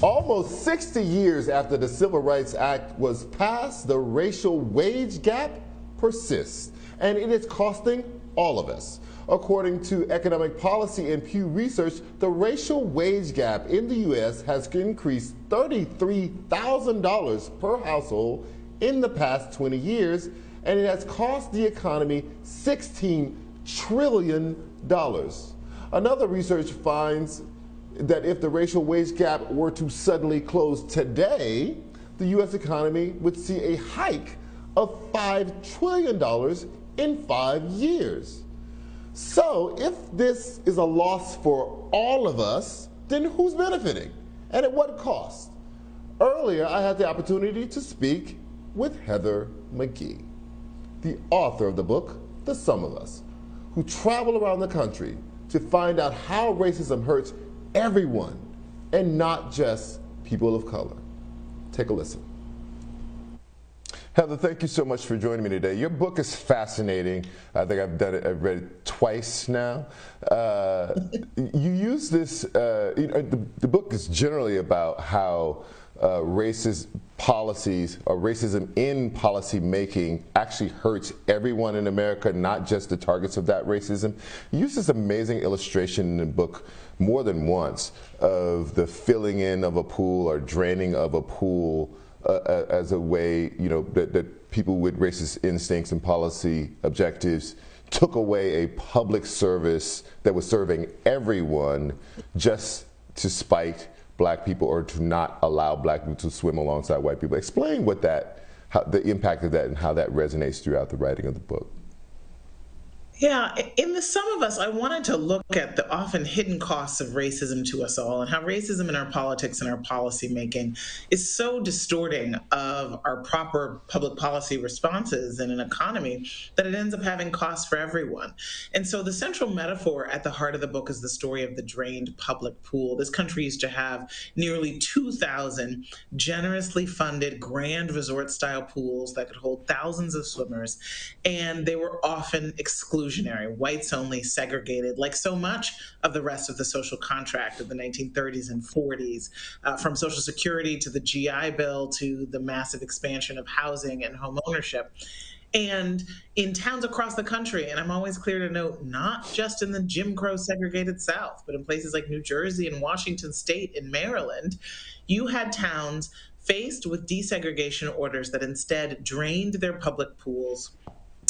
Almost 60 years after the Civil Rights Act was passed, the racial wage gap persists, and it is costing all of us. According to Economic Policy and Pew Research, the racial wage gap in the U.S. has increased $33,000 per household in the past 20 years, and it has cost the economy $16 trillion. Another research finds that if the racial wage gap were to suddenly close today, the U.S. economy would see a hike of $5 trillion in 5 years. So if this is a loss for all of us, then who's benefiting and at what cost? Earlier, I had the opportunity to speak with Heather Mcghee, the author of the book, The Sum of Us, who travel around the country to find out how racism hurts everyone and not just people of color. Take a listen. Heather, thank you so much for joining me today. Your book is fascinating. I think I've read it twice now. You use this, the book is generally about how racist policies or racism in policy making actually hurts everyone in America, not just the targets of that racism. You use this amazing illustration in the book more than once of the filling in of a pool or draining of a pool as a way, that people with racist instincts and policy objectives took away a public service that was serving everyone just to spite black people or to not allow black people to swim alongside white people. Explain what how the impact of that and how that resonates throughout the writing of the book. Yeah, in The Sum of Us, I wanted to look at the often hidden costs of racism to us all and how racism in our politics and our policy making is so distorting of our proper public policy responses in an economy that it ends up having costs for everyone. And so the central metaphor at the heart of the book is the story of the drained public pool. This country used to have nearly 2,000 generously funded grand resort-style pools that could hold thousands of swimmers, and they were often excluded, whites only, segregated, like so much of the rest of the social contract of the 1930s and 40s, from Social Security to the GI Bill to the massive expansion of housing and home ownership. And in towns across the country, and I'm always clear to note, not just in the Jim Crow segregated South, but in places like New Jersey and Washington State and Maryland, you had towns faced with desegregation orders that instead drained their public pools.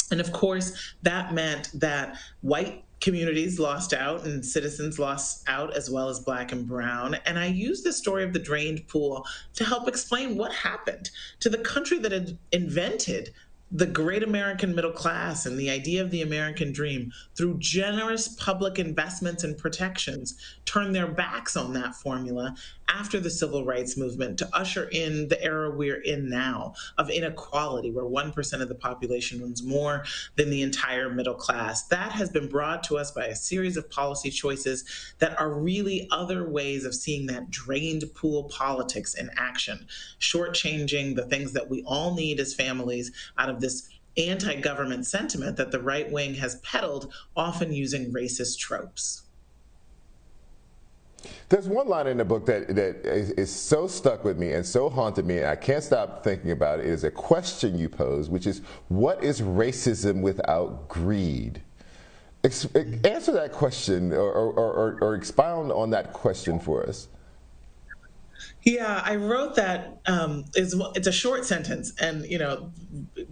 And of course, that meant that white communities lost out and citizens lost out, as well as black and brown. And I used the story of the drained pool to help explain what happened to the country that had invented the great American middle class and the idea of the American dream through generous public investments and protections, turned their backs on that formula after the civil rights movement to usher in the era we're in now of inequality, where 1% of the population owns more than the entire middle class. That has been brought to us by a series of policy choices that are really other ways of seeing that drained pool politics in action, shortchanging the things that we all need as families out of this anti-government sentiment that the right wing has peddled, often using racist tropes. There's one line in the book that is so stuck with me and so haunted me, and I can't stop thinking about it. It is a question you pose, which is, what is racism without greed? Answer that question or expound on that question for us. Yeah, I wrote that. It's a short sentence, and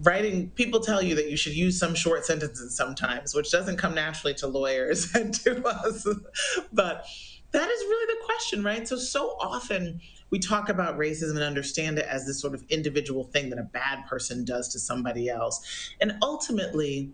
writing, people tell you that you should use some short sentences sometimes, which doesn't come naturally to lawyers and to us. But that is really the question, right? So often we talk about racism and understand it as this sort of individual thing that a bad person does to somebody else, and ultimately,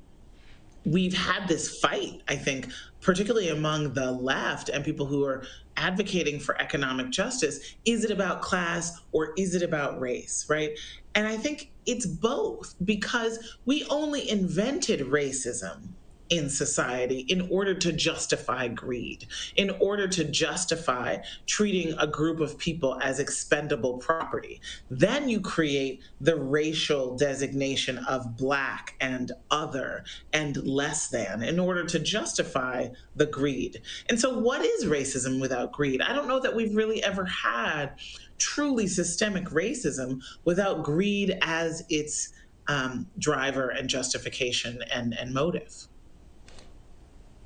we've had this fight, I think, particularly among the left and people who are advocating for economic justice. Is it about class or is it about race, right? And I think it's both, because we only invented racism in society in order to justify greed, in order to justify treating a group of people as expendable property. Then you create the racial designation of black and other and less than in order to justify the greed. And so, what is racism without greed? I don't know that we've really ever had truly systemic racism without greed as its driver and justification and motive.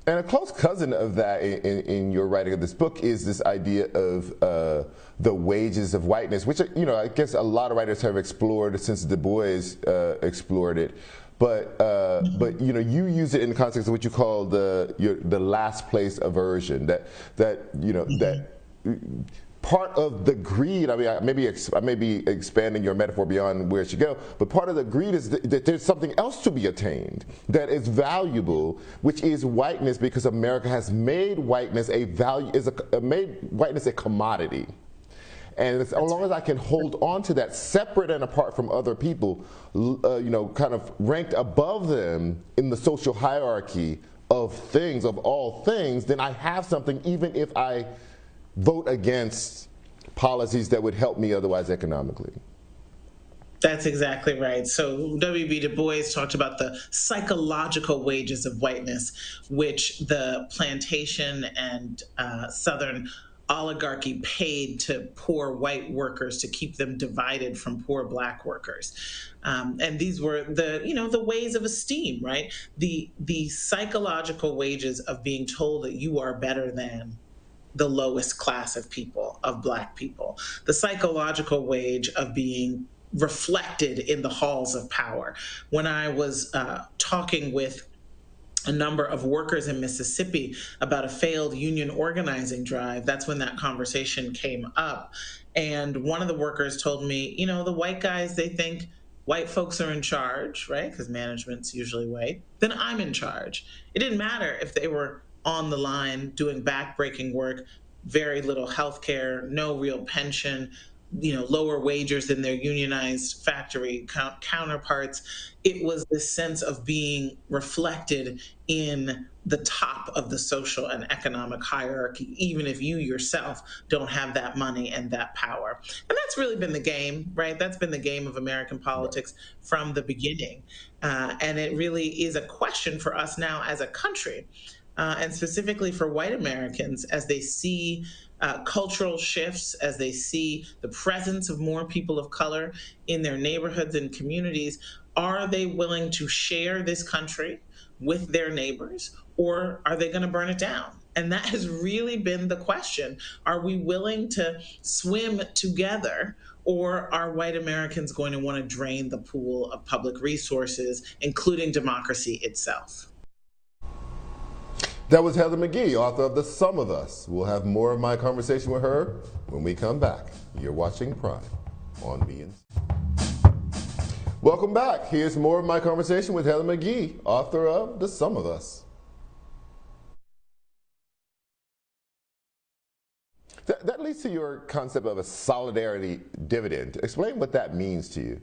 And a close cousin of that in your writing of this book is this idea of the wages of whiteness, which, I guess a lot of writers have explored since Du Bois explored it. But you use it in the context of what you call the last place aversion. That part of the greed, I may be expanding your metaphor beyond where it should go, but part of the greed is that there's something else to be attained that is valuable, which is whiteness, because America has made whiteness made whiteness a commodity. And as long as I can hold on to that separate and apart from other people, kind of ranked above them in the social hierarchy of all things, then I have something, even if I vote against policies that would help me otherwise economically. That's exactly right. So W.B. Du Bois talked about the psychological wages of whiteness, which the plantation and Southern oligarchy paid to poor white workers to keep them divided from poor black workers. And these were the ways of esteem, right? The psychological wages of being told that you are better than the lowest class of people, of black people, the psychological wage of being reflected in the halls of power. When I was talking with a number of workers in Mississippi about a failed union organizing drive, that's when that conversation came up. And one of the workers told me, the white guys, they think white folks are in charge, right? Because management's usually white. Then I'm in charge. It didn't matter if they were on the line doing backbreaking work, very little health care, no real pension, lower wages than their unionized factory counterparts. It was this sense of being reflected in the top of the social and economic hierarchy, even if you yourself don't have that money and that power. And that's really been the game, right? That's been the game of American politics from the beginning. And it really is a question for us now as a country, and specifically for white Americans, as they see cultural shifts, as they see the presence of more people of color in their neighborhoods and communities. Are they willing to share this country with their neighbors, or are they going to burn it down? And that has really been the question. Are we willing to swim together, or are white Americans going to want to drain the pool of public resources, including democracy itself? That was Heather Mcghee, author of The Sum of Us. We'll have more of my conversation with her when we come back. You're watching Prime on BNC. Welcome back. Here's more of my conversation with Heather Mcghee, author of The Sum of Us. That leads to your concept of a solidarity dividend. Explain what that means to you.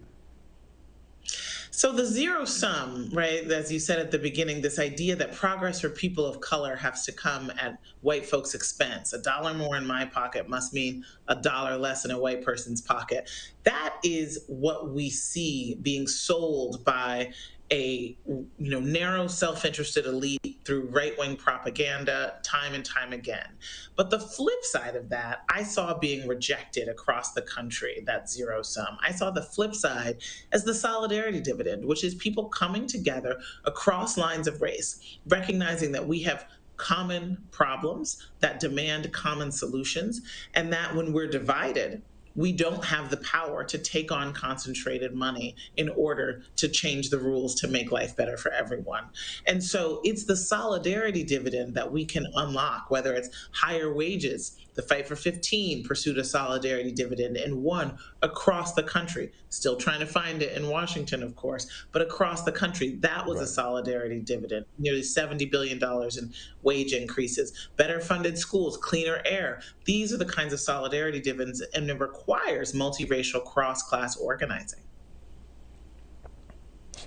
So the zero sum, right, as you said at the beginning, this idea that progress for people of color has to come at white folks' expense. $1 more in my pocket must mean $1 less in a white person's pocket. That is what we see being sold by a narrow, self-interested elite through right-wing propaganda time and time again. But the flip side of that, I saw being rejected across the country, that zero sum. I saw the flip side as the solidarity dividend, which is people coming together across lines of race, recognizing that we have common problems that demand common solutions, and that when we're divided, we don't have the power to take on concentrated money in order to change the rules to make life better for everyone. And so it's the solidarity dividend that we can unlock, whether it's higher wages. The Fight for 15 pursued a solidarity dividend and won across the country. Still trying to find it in Washington, of course, but across the country, that was a solidarity dividend. Nearly $70 billion in wage increases, better funded schools, cleaner air. These are the kinds of solidarity dividends, and it requires multiracial cross-class organizing.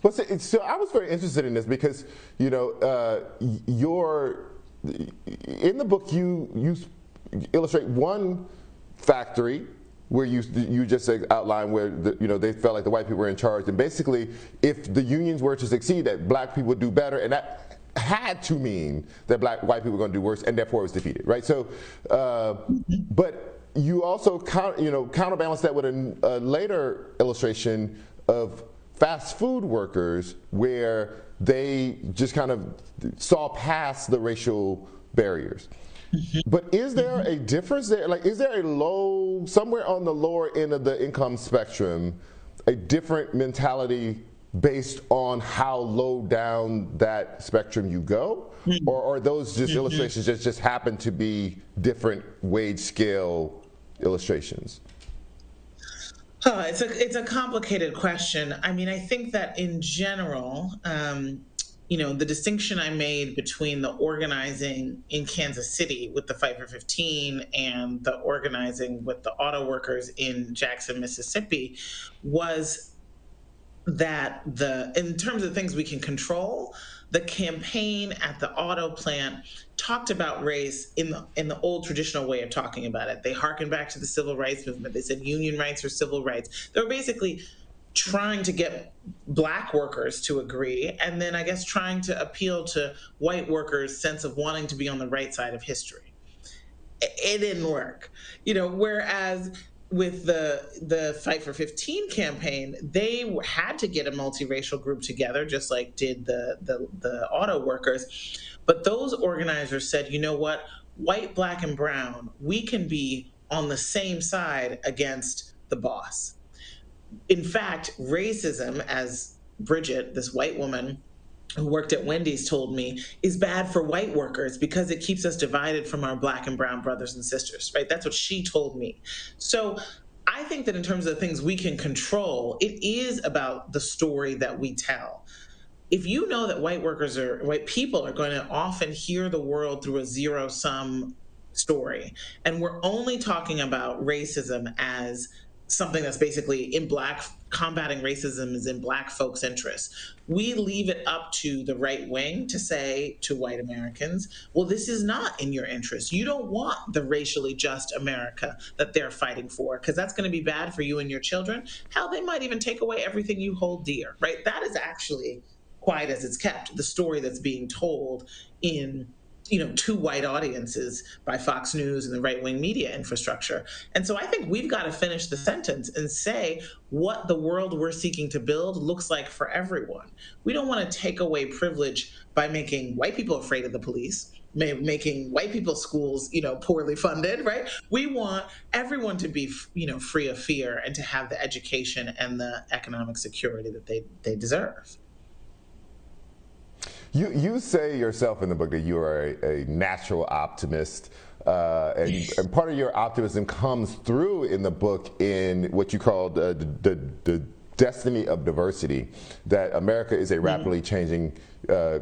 Well, so I was very interested in this because you're in the book you illustrate one factory where you just outline where they felt like the white people were in charge, and basically if the unions were to succeed, that black people would do better, and that had to mean that white people were going to do worse, and therefore it was defeated, right? So, but you also counterbalance that with a later illustration of fast food workers where they just kind of saw past the racial barriers. But is there a difference there? Like, is there somewhere on the lower end of the income spectrum, a different mentality based on how low down that spectrum you go? Or are those just illustrations just happen to be different wage scale illustrations? Oh, it's a complicated question. I mean, I think that in general, the distinction I made between the organizing in Kansas City with the Fight for 15 and the organizing with the auto workers in Jackson, Mississippi, was that in terms of things we can control, the campaign at the auto plant talked about race in the old traditional way of talking about it. They harkened back to the civil rights movement. They said union rights are civil rights. They were basically trying to get black workers to agree, and then I guess trying to appeal to white workers' sense of wanting to be on the right side of history. It didn't work, whereas with the Fight for 15 campaign, they had to get a multiracial group together, just like did the auto workers. But those organizers said, you know what, white, black, and brown, we can be on the same side against the boss. In fact, racism, as Bridget, this white woman who worked at Wendy's, told me, is bad for white workers because it keeps us divided from our black and brown brothers and sisters, right? That's what she told me. So I think that in terms of the things we can control, it is about the story that we tell. If you know that white people are going to often hear the world through a zero-sum story, and we're only talking about racism as something that's basically combating racism is in black folks' interests. We leave it up to the right wing to say to white Americans, well, this is not in your interest. You don't want the racially just America that they're fighting for, because that's going to be bad for you and your children. Hell, they might even take away everything you hold dear, right? That is actually, quiet as it's kept, the story that's being told in to white audiences by Fox News and the right-wing media infrastructure. And so I think we've got to finish the sentence and say what the world we're seeking to build looks like for everyone. We don't want to take away privilege by making white people afraid of the police, making white people's schools, poorly funded, right? We want everyone to be, free of fear and to have the education and the economic security that they deserve. You say yourself in the book that you are a natural optimist, and part of your optimism comes through in the book in what you call the destiny of diversity, that America is a rapidly changing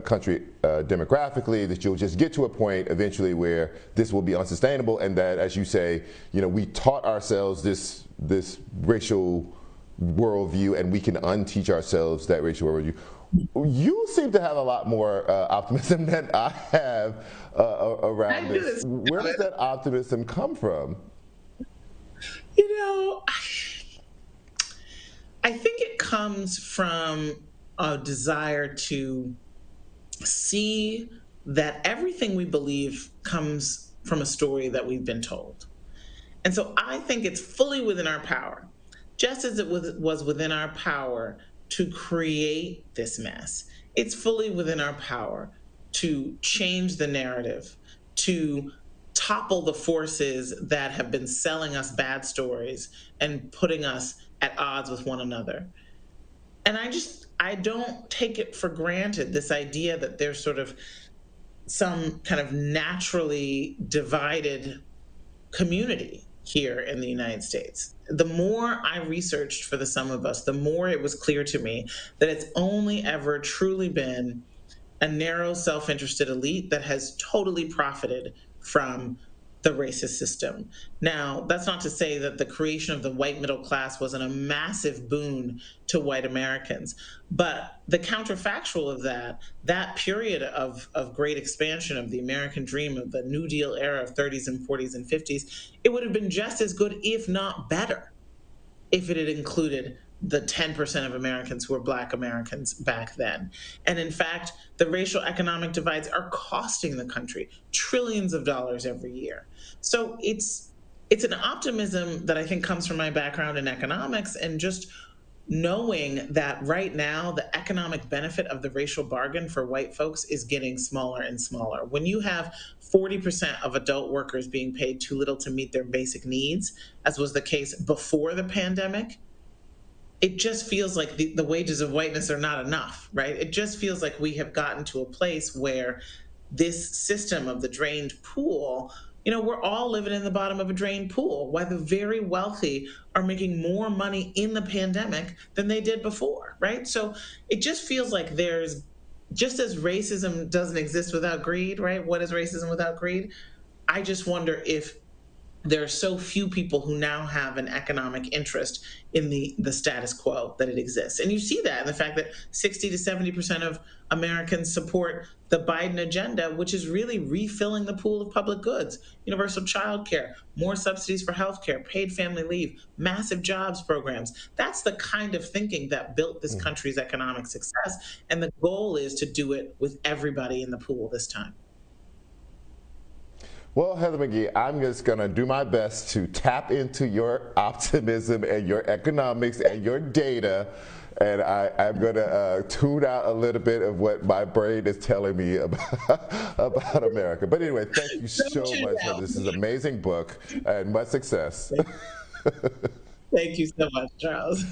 country demographically, that you'll just get to a point eventually where this will be unsustainable, and that, as you say, we taught ourselves this racial worldview, and we can unteach ourselves that racial worldview. You seem to have a lot more optimism than I have around this. Where does that optimism come from? I think it comes from a desire to see that everything we believe comes from a story that we've been told. And so I think it's fully within our power, just as it was within our power to create this mess. It's fully within our power to change the narrative, to topple the forces that have been selling us bad stories and putting us at odds with one another. And I don't take it for granted, this idea that there's sort of some kind of naturally divided community here in the United States. The more I researched for The Sum of Us, the more it was clear to me that it's only ever truly been a narrow, self-interested elite that has totally profited from the racist system. Now, that's not to say that the creation of the white middle class wasn't a massive boon to white Americans, but the counterfactual of that, that period of great expansion of the American dream of the New Deal era of 30s and 40s and 50s, it would have been just as good, if not better, if it had included the 10% of Americans who were Black Americans back then. And in fact, the racial economic divides are costing the country trillions of dollars every year. So it's an optimism that I think comes from my background in economics and just knowing that right now the economic benefit of the racial bargain for white folks is getting smaller and smaller. When you have 40% of adult workers being paid too little to meet their basic needs, as was the case before the pandemic, it just feels like the wages of whiteness are not enough, right? It just feels like we have gotten to a place where this system of the drained pool, we're all living in the bottom of a drained pool, while the very wealthy are making more money in the pandemic than they did before, right? So it just feels like just as racism doesn't exist without greed, right? What is racism without greed? I just wonder if there are so few people who now have an economic interest in the status quo that it exists. And you see that in the fact that 60 to 70% of Americans support the Biden agenda, which is really refilling the pool of public goods, universal child care, more subsidies for healthcare, paid family leave, massive jobs programs. That's the kind of thinking that built this country's economic success. And the goal is to do it with everybody in the pool this time. Well, Heather Mcghee, I'm just going to do my best to tap into your optimism and your economics and your data, and I'm going to tune out a little bit of what my brain is telling me about America. But anyway, thank you so much for this is an amazing book, and much success. Thank you so much, Charles.